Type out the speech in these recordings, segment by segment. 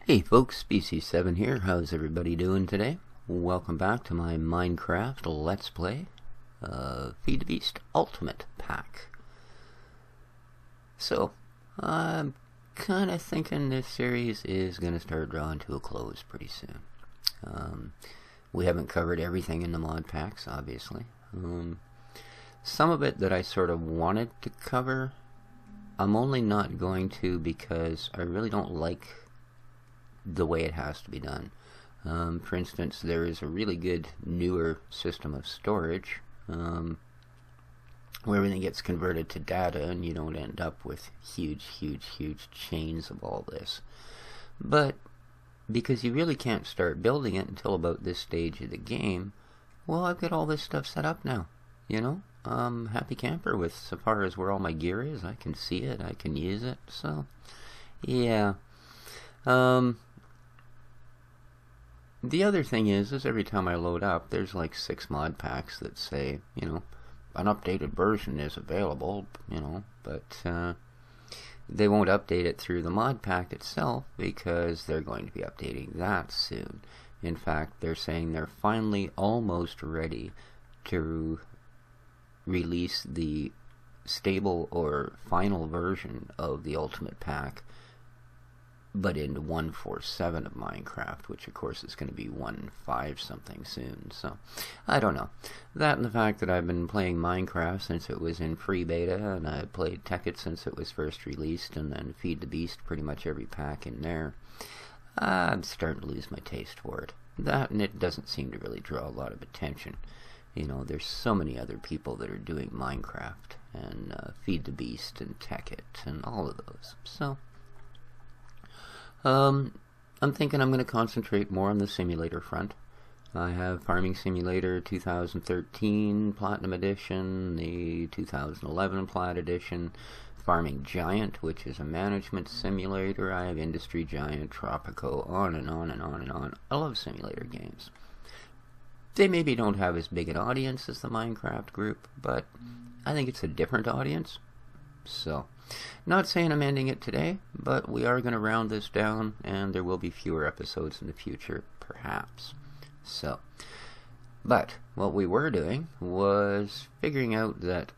Hey folks, Species 7 here. How's everybody doing today? Welcome back to my Minecraft Let's Play Feed the Beast Ultimate Pack. So, I'm kind of thinking this series is going to start drawing to a close pretty soon. We haven't covered everything in the mod packs, obviously. Some of it that I sort of wanted to cover, I'm only not going to because I really don't like the way it has to be done. For instance, there is a really good newer system of storage where everything gets converted to data and you don't end up with huge chains of all this. But because you really can't start building it until about this stage of the game, well, I've got all this stuff set up now, you know? Happy camper with so far as where all my gear is. I can see it, I can use it, so yeah. The other thing is every time I load up, there's like 6 mod packs that say, you know, an updated version is available, you know, but they won't update it through the mod pack itself because they're going to be updating that soon. In fact, they're saying they're finally almost ready to release the stable or final version of the Ultimate Pack, but in 1.4.7 of Minecraft, which of course is going to be 1.5 something soon. So I don't know. That and the fact that I've been playing Minecraft since it was in free beta, and I played Tekkit since it was first released, and then Feed the Beast pretty much every pack in there, I'm starting to lose my taste for it. That, and it doesn't seem to really draw a lot of attention. You know, there's so many other people that are doing Minecraft and Feed the Beast and Tekkit and all of those. So I'm thinking I'm going to concentrate more on the simulator front. I have Farming Simulator 2013 Platinum Edition, the 2011 Plat Edition, Farming Giant, which is a management simulator. I have Industry Giant, Tropico, on and on and on and on. I love simulator games. They maybe don't have as big an audience as the Minecraft group, but I think it's a different audience. So, not saying I'm ending it today, but we are going to round this down, and there will be fewer episodes in the future, perhaps. So, but what we were doing was figuring out that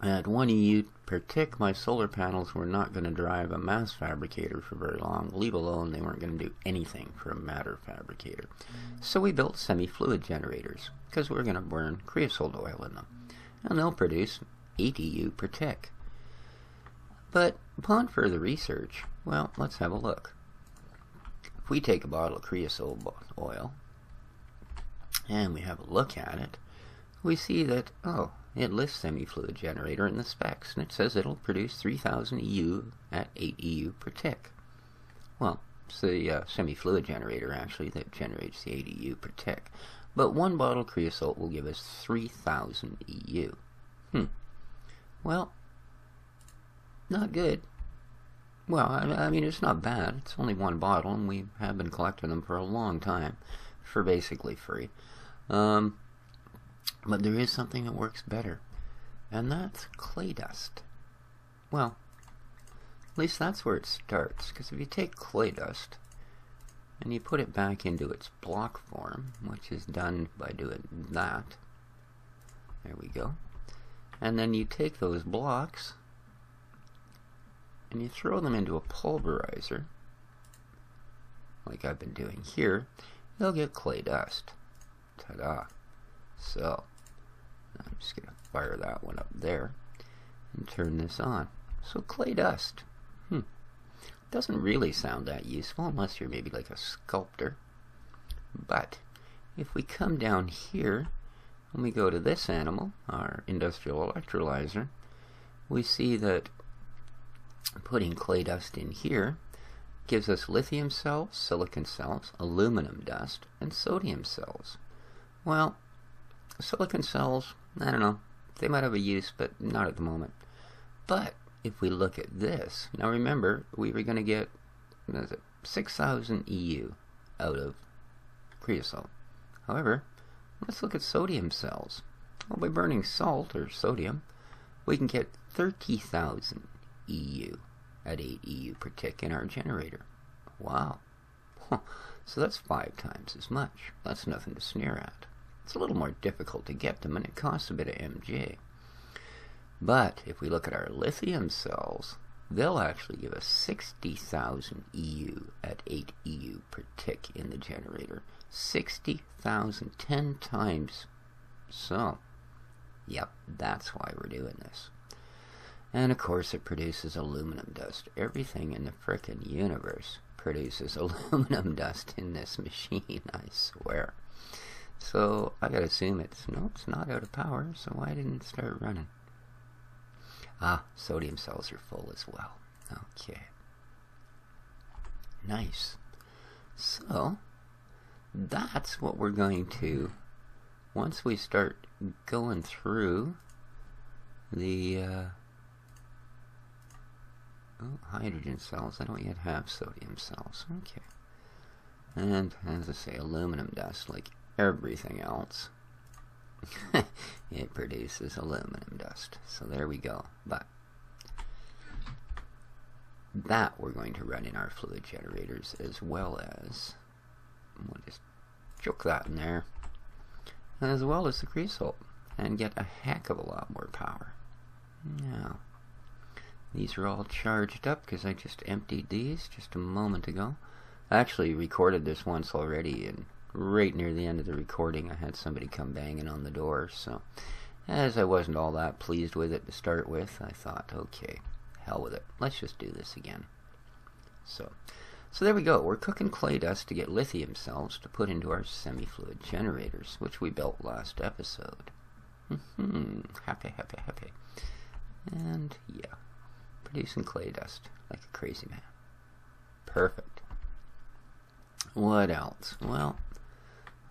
at 1 EU per tick, my solar panels were not going to drive a mass fabricator for very long, leave alone they weren't going to do anything for a matter fabricator. So we built semi-fluid generators, because we're going to burn creosote oil in them, and they'll produce 8 EU per tick. But upon further research, well, let's have a look. If we take a bottle of creosote oil and we have a look at it, we see that, oh, it lists semi-fluid generator in the specs, and it says it'll produce 3000 EU at 8 EU per tick. Well, it's the semi-fluid generator, actually, that generates the 8 EU per tick. But one bottle of creosote will give us 3000 EU. Well, not good. Well, I mean, it's not bad. It's only one bottle, and we have been collecting them for a long time for basically free. But there is something that works better, and that's clay dust. Well, at least that's where it starts, because if you take clay dust and you put it back into its block form, which is done by doing that, there we go, and then you take those blocks and you throw them into a pulverizer, like I've been doing here, they'll get clay dust. Ta-da. So, I'm just going to fire that one up there and turn this on. So, clay dust. Doesn't really sound that useful unless you're maybe like a sculptor. But, if we come down here and we go to this animal, our industrial electrolyzer, we see that putting clay dust in here gives us lithium cells, silicon cells, aluminum dust, and sodium cells. Well, silicon cells, I don't know, they might have a use, but not at the moment. But if we look at this, now remember, we were going to get 6,000 EU out of creosote. However, let's look at sodium cells. Well, by burning salt, or sodium, we can get 30,000 EU at 8 EU per tick in our generator. Wow. Huh. So that's 5 times as much. That's nothing to sneer at. It's a little more difficult to get them, and it costs a bit of MJ. But if we look at our lithium cells, they'll actually give us 60,000 EU at 8 EU per tick in the generator. 60,000, 10 times. So, yep, that's why we're doing this. And of course it produces aluminum dust. Everything in the frickin' universe produces aluminum dust in this machine, I swear. So I gotta assume it's not out of power, so why didn't it start running? Ah, sodium cells are full as well. Okay. Nice. So, that's what we're going to, once we start going through the hydrogen cells. I don't yet have sodium cells. Okay. And, as I say, aluminum dust, like everything else. It produces aluminum dust. So there we go. But that we're going to run in our fluid generators, as well as, we'll just choke that in there, as well as the creosote, and get a heck of a lot more power. Now, these are all charged up because I just emptied these just a moment ago. I actually recorded this once already, and right near the end of the recording I had somebody come banging on the door, so as I wasn't all that pleased with it to start with, I thought, okay, hell with it, let's just do this again. So there we go. We're cooking clay dust to get lithium cells to put into our semi-fluid generators, which we built last episode. Happy. And yeah, producing clay dust like a crazy man. Perfect. What else? Well,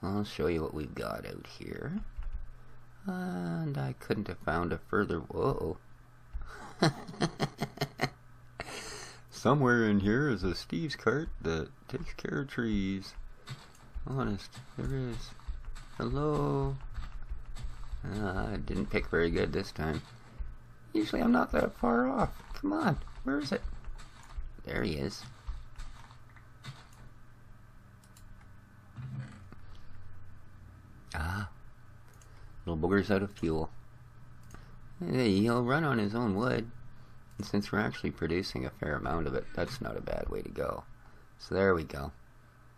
I'll show you what we've got out here. And I couldn't have found a further... Whoa. Somewhere in here is a Steve's cart that takes care of trees. Honest, there is. Hello. I didn't pick very good this time. Usually I'm not that far off. Come on, where is it? There he is. Ah, little booger's out of fuel. Hey, he'll run on his own wood. And since we're actually producing a fair amount of it, that's not a bad way to go. So there we go.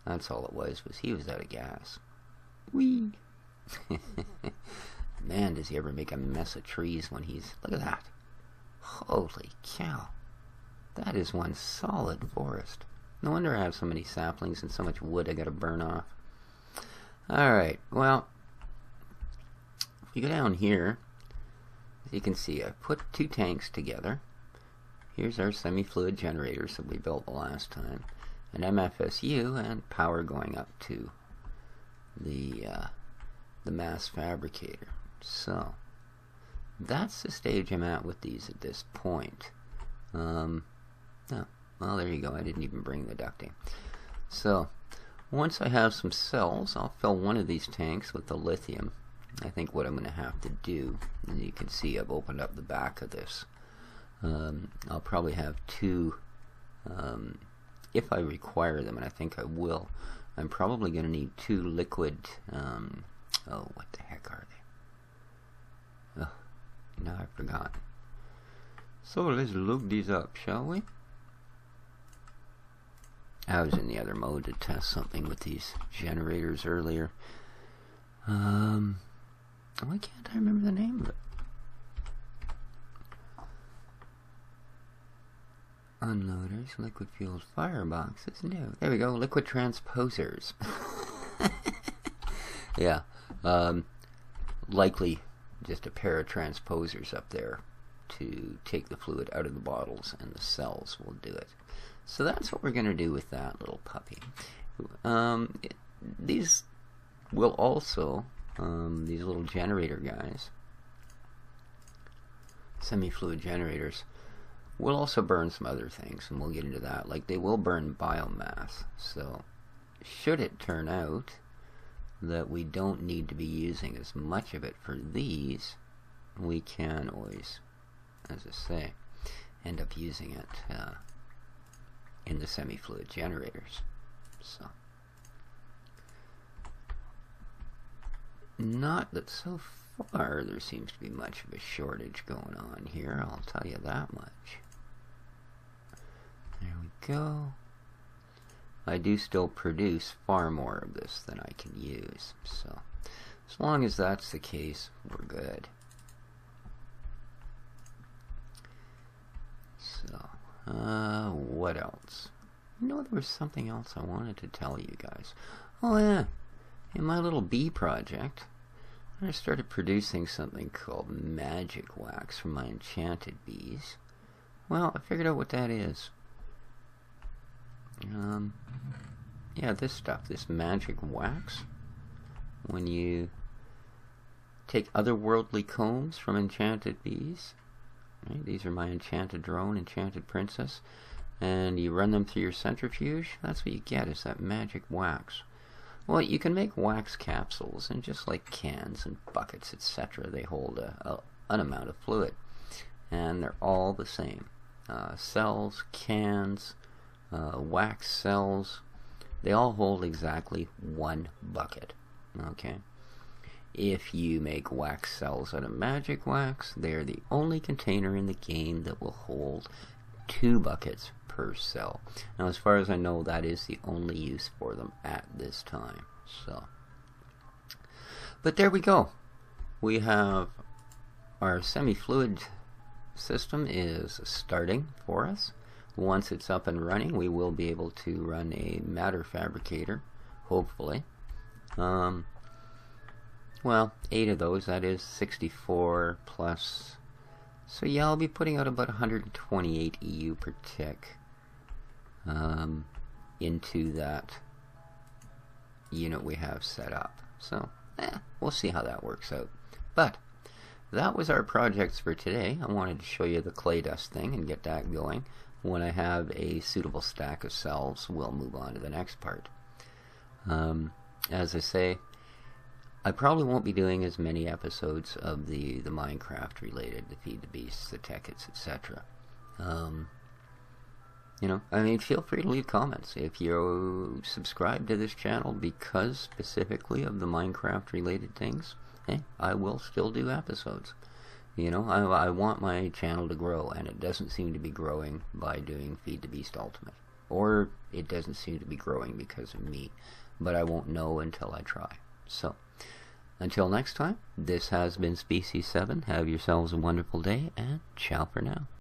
That's all it was he was out of gas. Whee! Man, does he ever make a mess of trees when he's... Look at that. Holy cow. That is one solid forest. No wonder I have so many saplings and so much wood I gotta burn off. Alright, well, if you go down here, as you can see, I put 2 tanks together. Here's our semi-fluid generators that we built the last time, an MFSU, and power going up to the mass fabricator. So, that's the stage I'm at with these at this point. Oh, well, there you go. I didn't even bring the ducting. So, once I have some cells, I'll fill one of these tanks with the lithium. I think what I'm going to have to do, and you can see I've opened up the back of this. I'll probably have 2, if I require them, and I think I will. I'm probably going to need 2 liquid, oh, what the heck are they? Oh, now I forgot. So let's look these up, shall we? I was in the other mode to test something with these generators earlier. Why can't I remember the name of it? Unloaders, liquid fuels, fireboxes, no. There we go, liquid transposers. Yeah, likely just a pair of transposers up there to take the fluid out of the bottles, and the cells will do it. So that's what we're going to do with that little puppy. These will also, these little generator guys, semi-fluid generators, will also burn some other things, and we'll get into that. Like, they will burn biomass. So, should it turn out that we don't need to be using as much of it for these, we can always, as I say, end up using it in the semi-fluid generators. So, not that so far there seems to be much of a shortage going on here, I'll tell you that much. There we go. I do still produce far more of this than I can use, so as long as that's the case, we're good. So, what else? You know, there was something else I wanted to tell you guys. Oh yeah, in my little bee project, I started producing something called magic wax from my enchanted bees. Well, I figured out what that is. Yeah, this stuff, this magic wax, when you take otherworldly combs from enchanted bees, right? These are my enchanted drone, enchanted princess, and you run them through your centrifuge, that's what you get, is that magic wax. Well, you can make wax capsules, and just like cans and buckets, etc., they hold an amount of fluid, and they're all the same. Cells, cans, wax cells, they all hold exactly 1 bucket. Okay, if you make wax cells out of magic wax, they're the only container in the game that will hold 2 buckets per cell. Now, as far as I know, that is the only use for them at this time. So, but there we go. We have our semi-fluid system is starting for us. Once it's up and running, we will be able to run a matter fabricator, hopefully. Well, 8 of those, that is 64 plus. So yeah, I'll be putting out about 128 EU per tick into that unit we have set up. So, we'll see how that works out. But that was our projects for today. I wanted to show you the clay dust thing and get that going. When I have a suitable stack of cells, we'll move on to the next part. As I say, I probably won't be doing as many episodes of the Minecraft related, the Feed the Beasts, the Tickets, etc. You know, I mean, feel free to leave comments. If you subscribe to this channel because specifically of the Minecraft related things, hey, I will still do episodes. You know, I want my channel to grow, and it doesn't seem to be growing by doing Feed the Beast Ultimate. Or it doesn't seem to be growing because of me. But I won't know until I try. So, until next time, this has been Species 7. Have yourselves a wonderful day, and ciao for now.